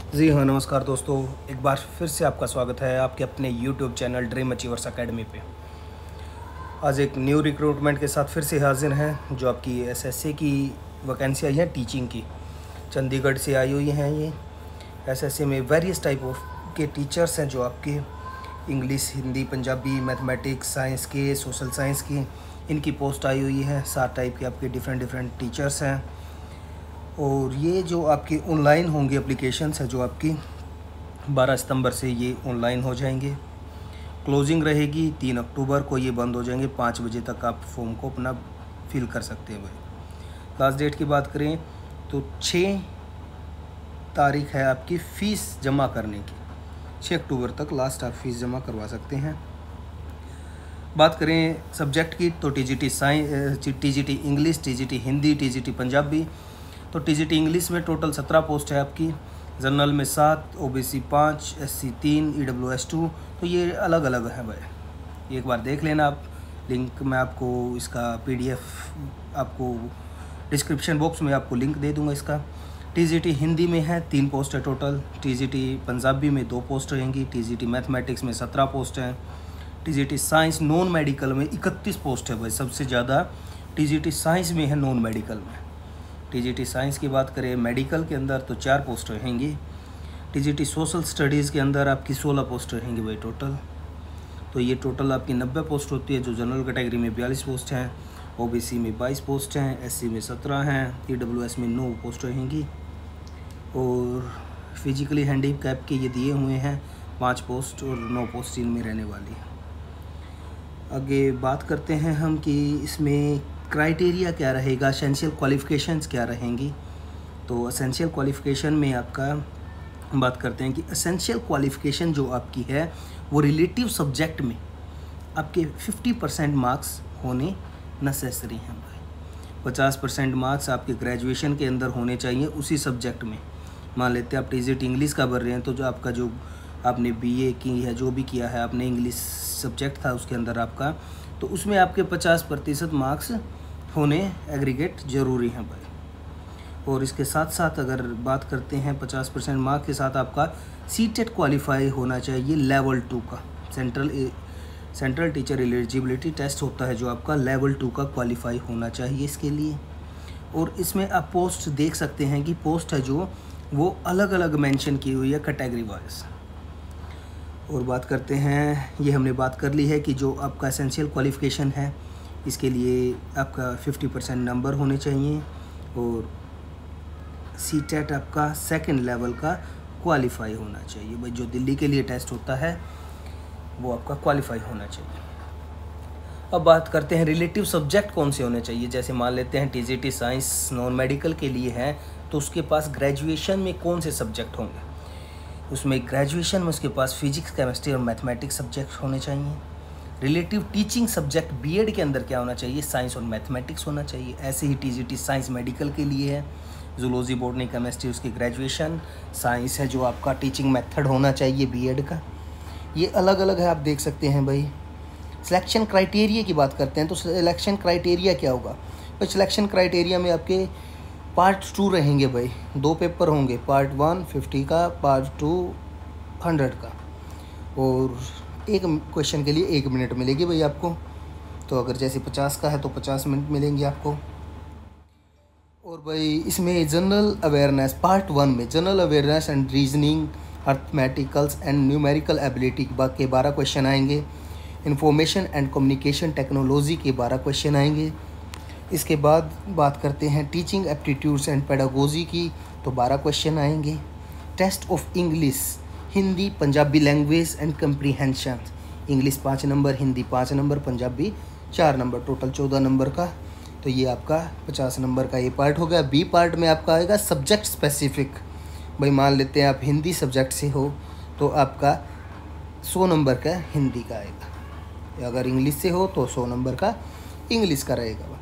जी हाँ, नमस्कार दोस्तों। एक बार फिर से आपका स्वागत है आपके अपने YouTube channel dream achievers academy पे। आज एक न्यू रिक्रूटमेंट के साथ फिर से हाजिर हैं, जो आपकी एसएससी की वैकेंसी आई है टीचिंग की। चंडीगढ़ से आई हुई हैं ये। एसएससी में वेरियस टाइप ऑफ के टीचर्स हैं, जो आपके English, Hindi, Punjabi, mathematics, science के, सोशल साइंस की इनकी पोस्ट आई हुई है। 7 टाइप के आपके डिफरेंट टीचर्स हैं। और ये जो आपकी ऑनलाइन होंगी एप्लीकेशंस है, जो आपकी 12 सितंबर से ये ऑनलाइन हो जाएंगे। क्लोजिंग रहेगी 3 अक्टूबर को, ये बंद हो जाएंगे। 5 बजे तक आप फॉर्म को अपना फिल कर सकते हैं भाई। लास्ट डेट की बात करें तो 6 तारीख है आपकी फ़ीस जमा करने की। 6 अक्टूबर तक लास्ट आप फीस जमा करवा सकते हैं। बात करें सब्जेक्ट की तो TGT science, TGT English, TGT Hindi, TGT Punjabi. तो टीजीटी इंग्लिश में टोटल 17 पोस्ट है आपकी। जनरल में 7, ओबीसी 5, एससी 3, ईडब्ल्यूएस 2। तो ये अलग अलग है भाई, एक बार देख लेना आप। लिंक मैं आपको इसका पीडीएफ आपको डिस्क्रिप्शन बॉक्स में आपको लिंक दे दूंगा इसका। टीजीटी हिंदी में है 3 पोस्ट है टोटल। टीजीटी पंजाबी में 2 पोस्ट रहेंगी। टीजीटी मैथमेटिक्स में 17 पोस्ट हैं। टीजीटी साइंस नॉन मेडिकल में 31 पोस्ट है भाई। सबसे ज़्यादा टीजीटी साइंस में है नॉन मेडिकल में। टीजीटी साइंस की बात करें मेडिकल के अंदर तो 4 पोस्ट रहेंगी। टीजीटी सोशल स्टडीज़ के अंदर आपकी 16 पोस्ट रहेंगी भाई टोटल। तो ये टोटल आपकी 90 पोस्ट होती है, जो जनरल कैटेगरी में 42 पोस्ट हैं, ओबीसी में 22 पोस्ट हैं, एससी में 17 हैं, ईडब्ल्यूएस में 9 पोस्ट रहेंगी। और फिजिकली हैंडीकैप के ये दिए हुए हैं 5 पोस्ट और 9 पोस्ट इनमें रहने वाली है। आगे बात करते हैं हम कि इसमें क्राइटेरिया क्या रहेगा, एसेंशियल क्वालिफ़िकेशंस क्या रहेंगी। तो एसेंशियल क्वालिफ़िकेशन में आपका बात करते हैं कि एसेंशियल क्वालिफ़िकेशन जो आपकी है वो रिलेटिव सब्जेक्ट में आपके 50% मार्क्स होने नेसेसरी हैं भाई। 50% मार्क्स आपके ग्रेजुएशन के अंदर होने चाहिए उसी सब्जेक्ट में। मान लेते हैं आप टीजीटी इंग्लिश का भर रहे हैं, तो जो आपका जो आपने बीए की है, जो भी किया है आपने, इंग्लिश सब्जेक्ट था उसके अंदर आपका, तो उसमें आपके 50% मार्क्स होने एग्रीगेट ज़रूरी हैं भाई। और इसके साथ साथ अगर बात करते हैं 50% मार्क्स के साथ आपका सीटेट क्वालिफाई होना चाहिए लेवल 2 का। सेंट्रल टीचर एलिजिबिलिटी टेस्ट होता है जो आपका लेवल 2 का क्वालिफाई होना चाहिए इसके लिए। और इसमें आप पोस्ट देख सकते हैं कि पोस्ट है जो वो अलग अलग मेंशन की हुई है कैटेगरी वाइज। और बात करते हैं, ये हमने बात कर ली है कि जो आपका एसेंशियल क्वालिफ़िकेशन है इसके लिए आपका 50% नंबर होने चाहिए। और सीटेट आपका 2nd लेवल का क्वालिफाई होना चाहिए भाई। जो दिल्ली के लिए टेस्ट होता है वो आपका क्वालिफाई होना चाहिए। अब बात करते हैं रिलेटिव सब्जेक्ट कौन से होने चाहिए। जैसे मान लेते हैं टीजीटी साइंस नॉन मेडिकल के लिए है, तो उसके पास ग्रेजुएशन में कौन से सब्जेक्ट होंगे। उसमें ग्रेजुएशन में उसके पास फिजिक्स, केमिस्ट्री और मैथमेटिक्स सब्जेक्ट होने चाहिए। रिलेटिव टीचिंग सब्जेक्ट बीएड के अंदर क्या होना चाहिए, साइंस और मैथमेटिक्स होना चाहिए। ऐसे ही टीजीटी साइंस मेडिकल के लिए है, जूलॉजी, बॉटनी, केमिस्ट्री उसकी ग्रेजुएशन, साइंस है जो आपका टीचिंग मेथड होना चाहिए बीएड का। ये अलग अलग है, आप देख सकते हैं भाई। सिलेक्शन क्राइटेरिया की बात करते हैं तो सिलेक्शन क्राइटेरिया क्या होगा भाई। सिलेक्शन क्राइटेरिया में आपके पार्ट 2 रहेंगे भाई। 2 पेपर होंगे, पार्ट 1 50 का, पार्ट 2 100 का। और एक क्वेश्चन के लिए 1 मिनट मिलेगी भाई आपको। तो अगर जैसे 50 का है तो 50 मिनट मिलेंगे आपको। और भाई इसमें जनरल अवेयरनेस पार्ट 1 में general awareness and reasoning, arithmeticals and numerical ability के 12 क्वेश्चन आएंगे। इंफॉर्मेशन एंड कम्युनिकेशन टेक्नोलॉजी के 12 क्वेश्चन आएंगे। इसके बाद बात करते हैं टीचिंग एप्टीट्यूड्स एंड पेडागोजी की, तो 12 क्वेश्चन आएंगे। Test of English, Hindi, Punjabi language and comprehension. English 5 number, Hindi 5 number, Punjabi 4 number, total 14 number का। तो ये आपका 50 नंबर का ये पार्ट हो गया। बी पार्ट में आपका आएगा सब्जेक्ट स्पेसिफिक। भाई मान लेते हैं आप हिंदी सब्जेक्ट से हो तो आपका 100 नंबर का हिंदी का आएगा। अगर इंग्लिश से हो तो 100 नंबर का इंग्लिश का रहेगा।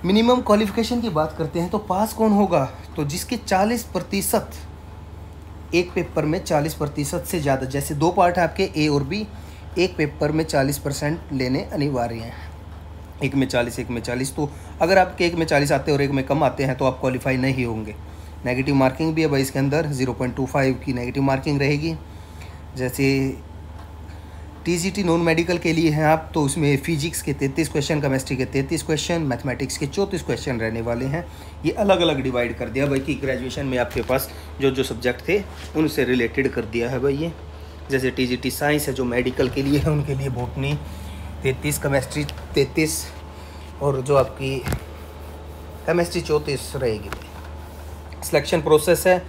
मिनिमम क्वालिफ़िकेशन की बात करते हैं तो पास कौन होगा, तो जिसके 40% एक पेपर में 40% से ज़्यादा, जैसे 2 पार्ट है आपके ए और बी, एक पेपर में 40% लेने अनिवार्य हैं। एक में 40, एक में 40। तो अगर आपके एक में 40 आते हैं और एक में कम आते हैं तो आप क्वालिफाई नहीं होंगे। नेगेटिव मार्किंग भी है भाई इसके अंदर, 0.25 की नेगेटिव मार्किंग रहेगी। जैसे टीजीटी नॉन मेडिकल के लिए हैं आप, तो उसमें फिजिक्स के 33 क्वेश्चन, केमिस्ट्री के 33 क्वेश्चन, मैथमेटिक्स के 34 क्वेश्चन रहने वाले हैं। ये अलग अलग डिवाइड कर दिया भाई कि ग्रेजुएशन में आपके पास जो जो सब्जेक्ट थे उनसे रिलेटेड कर दिया है भाई ये। जैसे टीजीटी साइंस है जो मेडिकल के लिए है, उनके लिए बॉटनी 33, केमिस्ट्री 33 और जो आपकी केमिस्ट्री 34 रहेगी भाई। सिलेक्शन प्रोसेस है,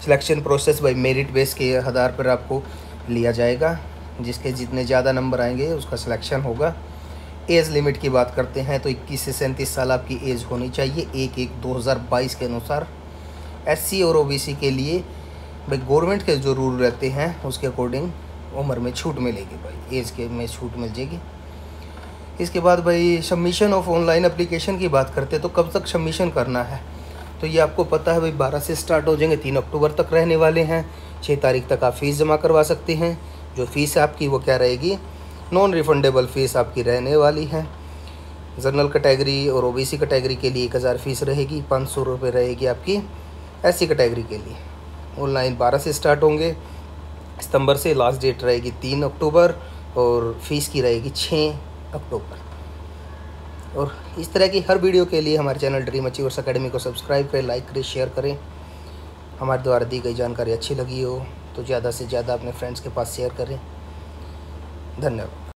सिलेक्शन प्रोसेस भाई मेरिट बेस के आधार पर आपको लिया जाएगा। जिसके जितने ज़्यादा नंबर आएंगे उसका सिलेक्शन होगा। एज लिमिट की बात करते हैं तो 21 से 37 साल आपकी एज होनी चाहिए 1/1/2022 के अनुसार। एससी और ओबीसी के लिए भाई गवर्नमेंट के जो रूल रहते हैं उसके अकॉर्डिंग उम्र में छूट मिलेगी भाई, एज के में छूट मिल जाएगी। इसके बाद भाई सबमिशन ऑफ ऑनलाइन एप्लीकेशन की बात करते हैं तो कब तक सबमिशन करना है, तो ये आपको पता है भाई 12 से स्टार्ट हो जाएंगे, 3 अक्टूबर तक रहने वाले हैं। 6 तारीख तक आप फ़ीस जमा करवा सकते हैं। जो फ़ीस है आपकी वो क्या रहेगी, नॉन रिफंडेबल फ़ीस आपकी रहने वाली है। जनरल कैटेगरी और ओबीसी कैटेगरी के लिए 1000 फ़ीस रहेगी, 500 रुपये रहेगी आपकी एससी कैटेगरी के लिए। ऑनलाइन 12 से स्टार्ट होंगे सितंबर से, लास्ट डेट रहेगी 3 अक्टूबर और फ़ीस की रहेगी 6 अक्टूबर। और इस तरह की हर वीडियो के लिए हमारे चैनल ड्रीम अचीवर्स अकेडमी को सब्सक्राइब करें, लाइक करें, शेयर करें। हमारे द्वारा दी गई जानकारी अच्छी लगी हो तो ज़्यादा से ज़्यादा अपने फ्रेंड्स के पास शेयर करें। धन्यवाद।